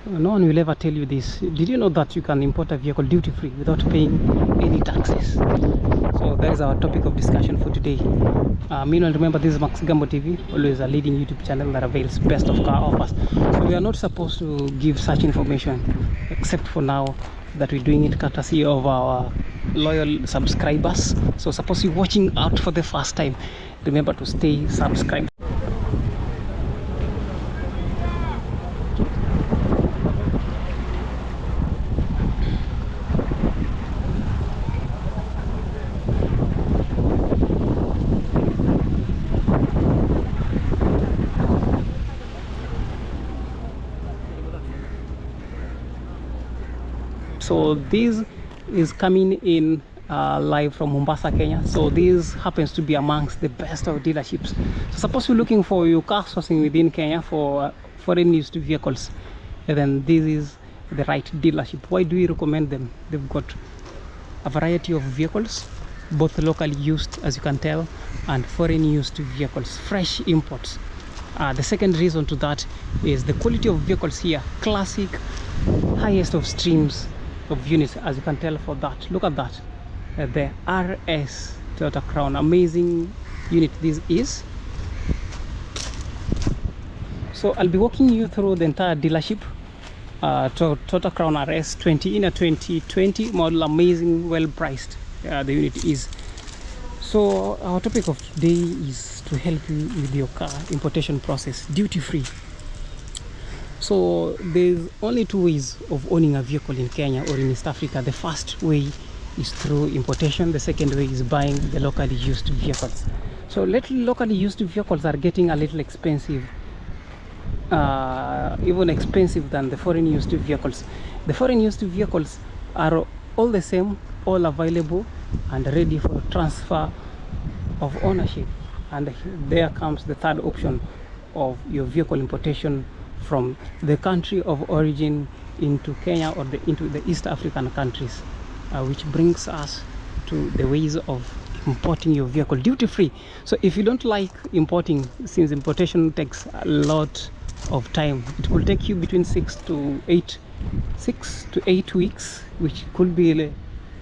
No one will ever tell you this. Did you know that you can import a vehicle duty-free without paying any taxes? So that is our topic of discussion for today. Meanwhile, remember, this is Max Gambo TV, always a leading YouTube channel that avails best of car offers. So we are not supposed to give such information, except for now that we're doing it courtesy of our loyal subscribers. So suppose you're watching out for the first time, remember to stay subscribed. So this is coming in live from Mombasa, Kenya. So this happens to be amongst the best of dealerships. So suppose you're looking for your car sourcing within Kenya for foreign used vehicles, and then this is the right dealership. Why do we recommend them? They've got a variety of vehicles, both locally used, as you can tell, and foreign used vehicles, fresh imports. The second reason to that is the quality of vehicles here, classic, highest of streams of units, as you can tell for that. Look at that, the RS Toyota Crown, amazing unit this is. So I'll be walking you through the entire dealership. Toyota Crown RS 2020 model, amazing, well priced the unit is. So our topic of today is to help you with your car importation process duty free. So there's only two ways of owning a vehicle in Kenya or in East Africa. The first way is through importation. The second way is buying the locally used vehicles. So locally used vehicles are getting a little expensive, even expensive than the foreign used vehicles. The foreign used vehicles are all the same, all available and ready for transfer of ownership. And there comes the third option of your vehicle importation from the country of origin into Kenya or into the East African countries, which brings us to the ways of importing your vehicle duty free. So if you don't like importing, since importation takes a lot of time, it will take you between 6 to 8 weeks, which could be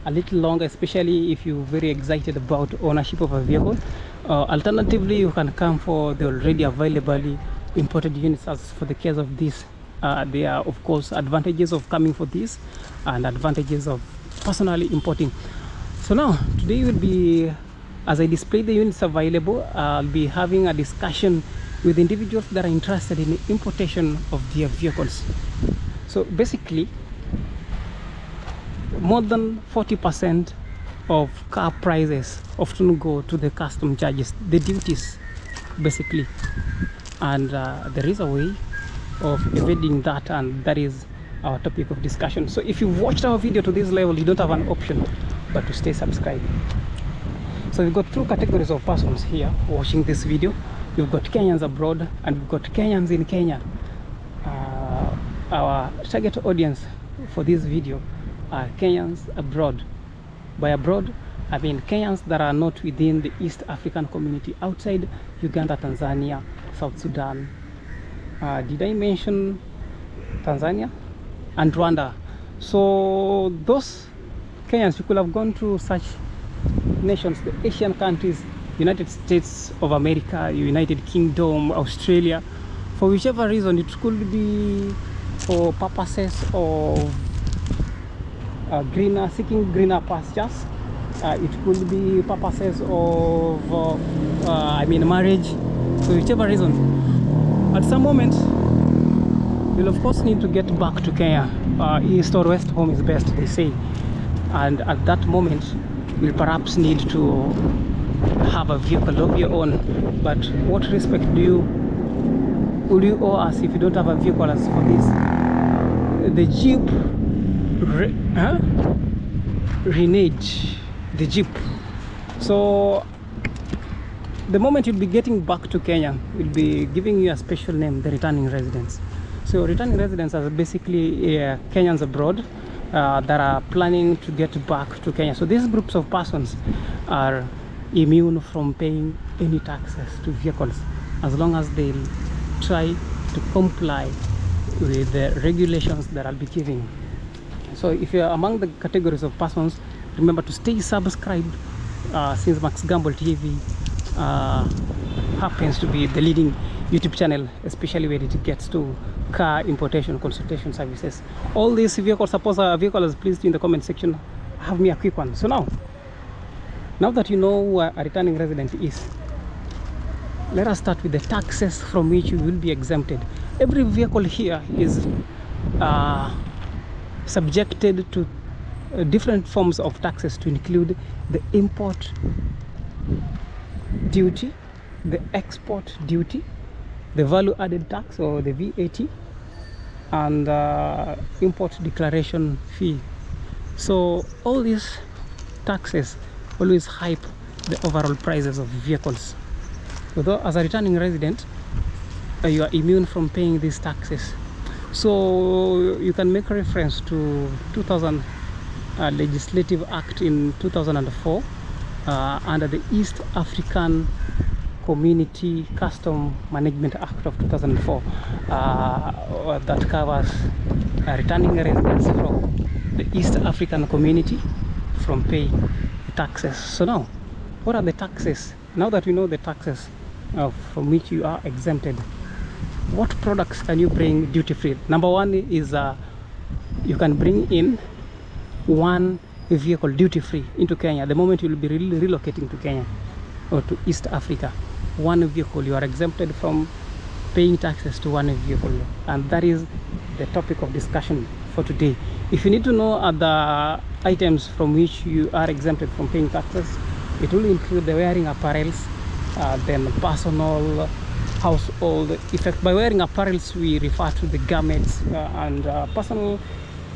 a little longer, especially if you're very excited about ownership of a vehicle. Alternatively, you can come for the already available imported units. As for the case of this, there are of course advantages of coming for this and advantages of personally importing. So now today will be, as I display the units available, I'll be having a discussion with individuals that are interested in the importation of their vehicles. So basically, more than 40% of car prices often go to the custom charges, the duties basically. And there is a way of evading that, and that is our topic of discussion. So if you've watched our video to this level, you don't have an option but to stay subscribed. So we've got two categories of persons here watching this video. We've got Kenyans abroad and we've got Kenyans in Kenya. Our target audience for this video are Kenyans abroad. By abroad, I mean Kenyans that are not within the East African community, outside Uganda, Tanzania, South Sudan. Did I mention Tanzania and Rwanda? So those Kenyans, you could have gone to such nations, the Asian countries, United States of America, United Kingdom, Australia. For whichever reason, it could be for purposes of seeking greener pastures. It could be purposes of marriage. So whichever reason, at some moment you'll of course need to get back to Kenya. East or west, home is best, they say. And at that moment you'll perhaps need to have a vehicle of your own. But what respect would you owe us if you don't have a vehicle? As for this, the Jeep Renage, the Jeep. So the moment you'll be getting back to Kenya, we'll be giving you a special name, the returning residents. So returning residents are basically Kenyans abroad that are planning to get back to Kenya. So these groups of persons are immune from paying any taxes to vehicles as long as they try to comply with the regulations that I'll be giving. So if you're among the categories of persons, remember to stay subscribed, since Max Gamble TV happens to be the leading YouTube channel, especially when it gets to car importation consultation services. All these vehicles, suppose a vehicle is pleased in the comment section, have me a quick one. So now that you know what a returning resident is, let us start with the taxes from which you will be exempted. Every vehicle here is subjected to different forms of taxes, to include the import duty, the export duty, the value added tax or the VAT, and import declaration fee. So all these taxes always hype the overall prices of vehicles. Although as a returning resident, you are immune from paying these taxes. So you can make reference to 2000 Legislative Act in 2004 under the East African Community Custom Management Act of 2004 that covers returning residents from the East African community from paying taxes. So now, what are the taxes? Now that you know the taxes from which you are exempted, what products can you bring duty free? Number one is you can bring in one vehicle duty free into Kenya. The moment you will be relocating to Kenya or to East Africa, one vehicle, you are exempted from paying taxes to one vehicle, and that is the topic of discussion for today. If you need to know other items from which you are exempted from paying taxes, it will include the wearing apparels, then personal, household effect. By wearing apparels, we refer to the garments, and personal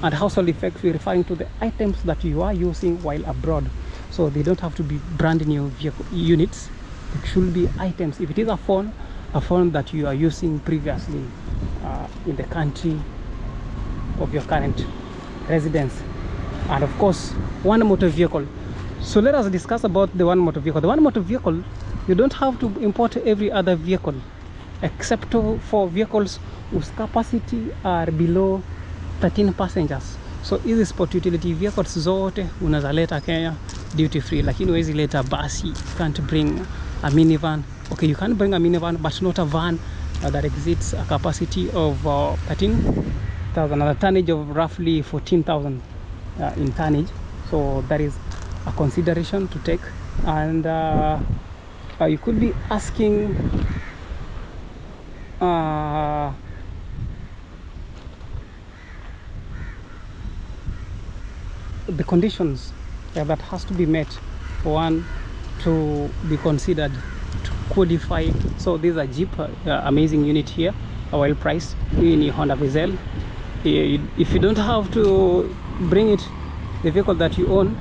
and household effects, we're referring to the items that you are using while abroad. So they don't have to be brand new vehicle units. It should be items. If it is a phone that you are using previously in the country of your current residence, and of course one motor vehicle. So let us discuss about the one motor vehicle. The one motor vehicle, you don't have to import every other vehicle except for vehicles whose capacity are below 13 passengers. So hizi sport utility vehicles zote unaweza leta Kenya duty free, lakini huwezi leta basi. You can't bring a minivan. Okay, you can bring a minivan, but not a van that exceeds a capacity of 13,000 and a tonnage of roughly 14,000 in tonnage. So that is a consideration to take. And you could be asking the conditions that has to be met for one to be considered to qualify. So this is a Jeep, amazing unit here, well priced in Honda Vezel. If you don't have to bring it, the vehicle that you own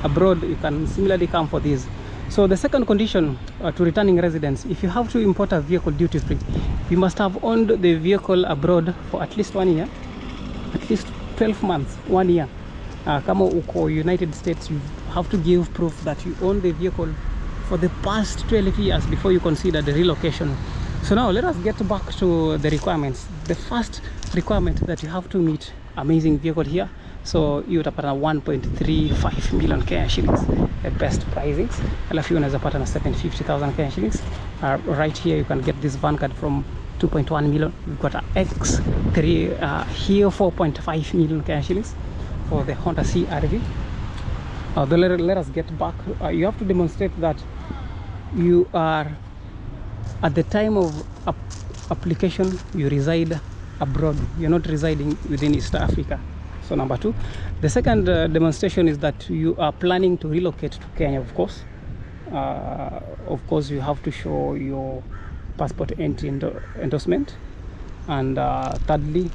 abroad, you can similarly come for this. So the second condition to returning residents, if you have to import a vehicle duty free, you must have owned the vehicle abroad for at least 1 year, at least 12 months, 1 year. Kama uko United States, you have to give proof that you own the vehicle for the past 12 years before you consider the relocation. So now let us get back to the requirements. The first requirement that you have to meet, amazing vehicle here. So you utapata 1.35 million Kenya shillings, the best pricings. Alafu unaweza pata na 750,000 Kenya shillings. Right here you can get this Vanguard from 2.1 million. You've got an X3 here, 4.5 million Kenya shillings for the Honda CR-V. Let us get back. You have to demonstrate that you are, at the time of application, you reside abroad. You're not residing within East Africa. So number two. The second demonstration is that you are planning to relocate to Kenya, of course. Of course, you have to show your passport entry endorsement. And thirdly,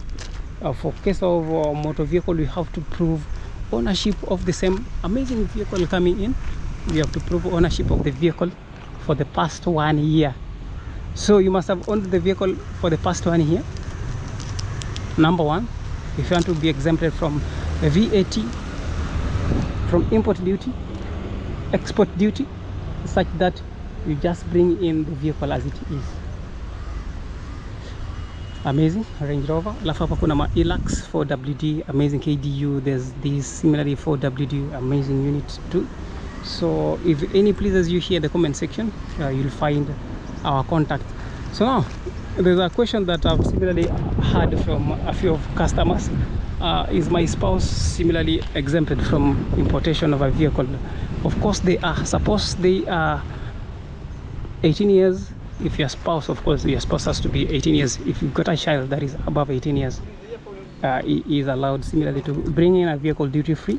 for case of motor vehicle, you have to prove ownership of the same amazing vehicle coming in. You have to prove ownership of the vehicle for the past 1 year. So you must have owned the vehicle for the past 1 year. Number one, if you want to be exempted from VAT, from import duty, export duty, such that you just bring in the vehicle as it is. amazing Range Rover. Alafu hapa kuna ma Hilux 4WD, amazing KDU. There's this similarly 4WD, amazing unit too. So if any pleases you here in the comment section, you'll find our contact. So now there's a question that I've similarly had from a few of customers. Is my spouse similarly exempted from importation of a vehicle? Of course they are. Suppose they are 18 years. If your spouse, of course your spouse has to be 18 years. If you've got a child that is above 18 years, he is allowed similarly to bring in a vehicle duty free.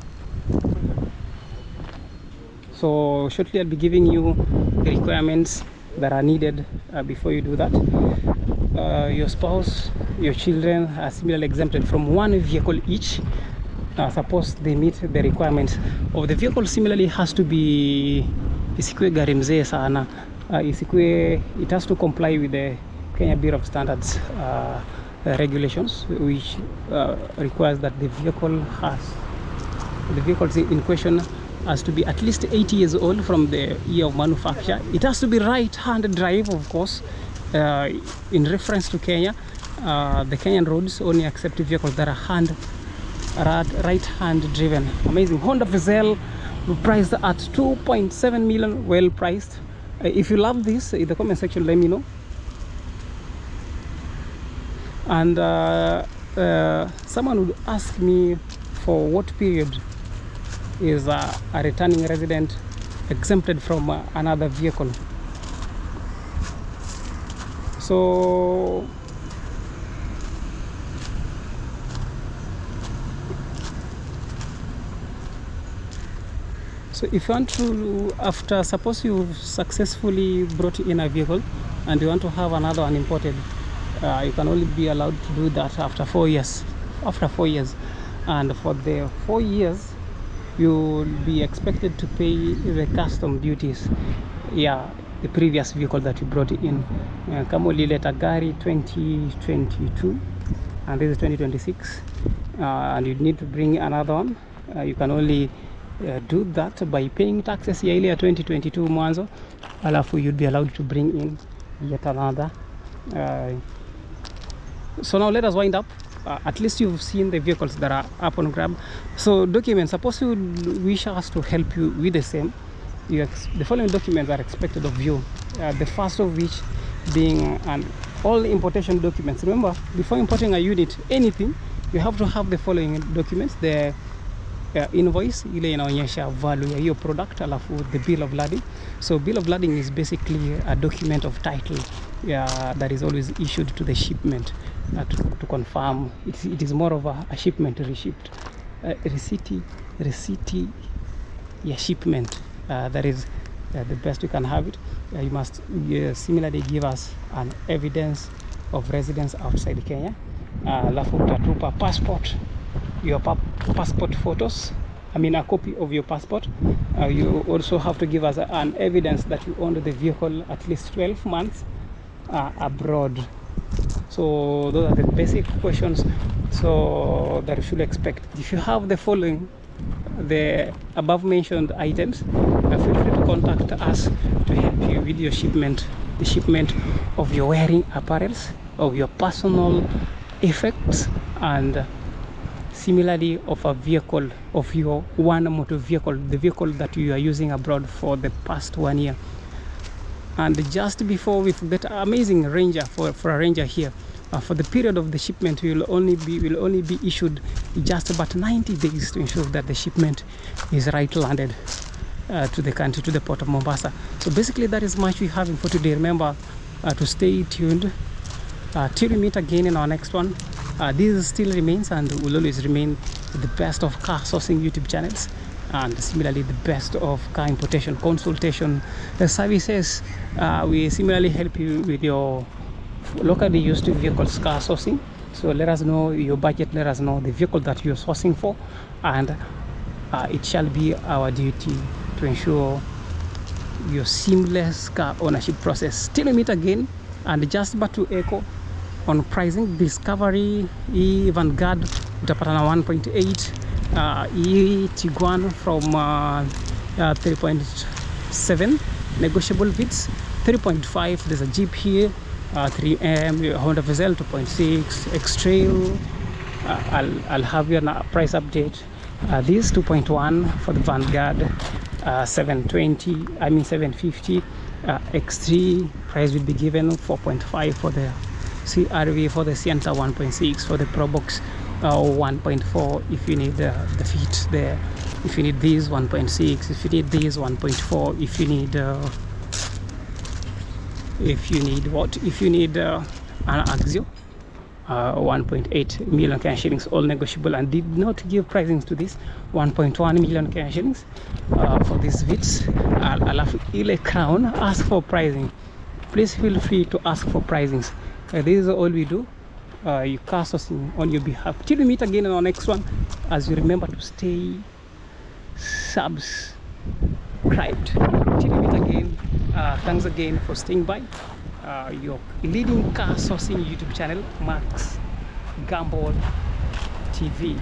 So shortly I'll be giving you the requirements that are needed before you do that. Your spouse, your children are similarly exempted from one vehicle each. Suppose they meet the requirements of the vehicle. Similarly has to be isikue gari mzee sana, it has to comply with the Kenya Bureau of Standards regulations, which requires that the vehicles in question has to be at least 80 years old from the year of manufacture. It has to be right-hand drive, of course. In reference to Kenya, the Kenyan roads only accept vehicles that are right-hand driven. Amazing. Honda Vezel priced at 2.7 million, well priced. If you love this, in the comment section let me know. And someone would ask me for what period is a returning resident exempted from another vehicle. So if you want to, after suppose you successfully brought in a vehicle and you want to have another one imported, you can only be allowed to do that after 4 years. After 4 years, and for the 4 years you'll be expected to pay the custom duties. Yeah, the previous vehicle that you brought in. Kama ulileta gari 2022 and this is 2026, and you need to bring another one, you can only do that by paying taxes ya ile ya 2022 mwanzo, alafu you'd be allowed to bring in yet another. So now let us wind up. At least you've seen the vehicles that are up on grab. So documents, suppose you wish us to help you with the same, the following documents are expected of you. The first of which being all importation documents. Remember, before importing a unit, anything, you have to have the following documents: the invoice ile inaonyesha value ya hiyo product, alafu the bill of lading. So bill of lading is basically a document of title that is always issued to the shipment to confirm it is more of a shipment receipt. Receipt ya shipment, that is the best you can have it. You must similarly give us an evidence of residence outside Kenya. Alafu utatupa passport, your passport photos, I mean a copy of your passport. You also have to give us an evidence that you owned the vehicle at least 12 months abroad. So those are the basic questions so that you should expect. If you have the following, the above mentioned items, feel free to contact us to help you with your shipment, the shipment of your wearing apparels, of your personal effects, and similarly of a vehicle, of your one motor vehicle, the vehicle that you are using abroad for the past 1 year. And just before we forget, amazing Ranger, for a Ranger here, for the period of the shipment will only be issued just about 90 days to ensure that the shipment is right landed to the country, to the port of Mombasa. So basically that is much we have for today. Remember to stay tuned till we meet again in our next one. This still remains and will always remain the best of car sourcing YouTube channels, and similarly the best of car importation consultation services. We similarly help you with your locally used vehicles car sourcing. So let us know your budget, let us know the vehicle that you're sourcing for, and it shall be our duty to ensure your seamless car ownership process. Till we meet again, and just but to echo on pricing, Discovery E Vanguard utapatana 1.8, E Tiguan from 3.7 negotiable bids, 3.5. There's a Jeep here 3M, Honda Vezel 2.6, X-Trail. I'll have your price update. This 2.1 for the Vanguard, 720, I mean 750. X3 price will be given 4.5 for the CRV, for the Sienta 1.6, for the Probox 1.4 if you need the feet there. If you need these 1.6, if you need these 1.4, if you need an Axio 1.8 million cash shillings, all negotiable, and did not give pricings to this 1.1 million cash shillings for these Vits. Alafu ile Crown, ask for pricing. Please feel free to ask for pricings. This is all we do. You cast us on your behalf. Till we meet again in our next one, as you remember to stay subscribed. Till we meet again, thanks again for staying by. Your leading car sourcing YouTube channel, Max Gamble TV.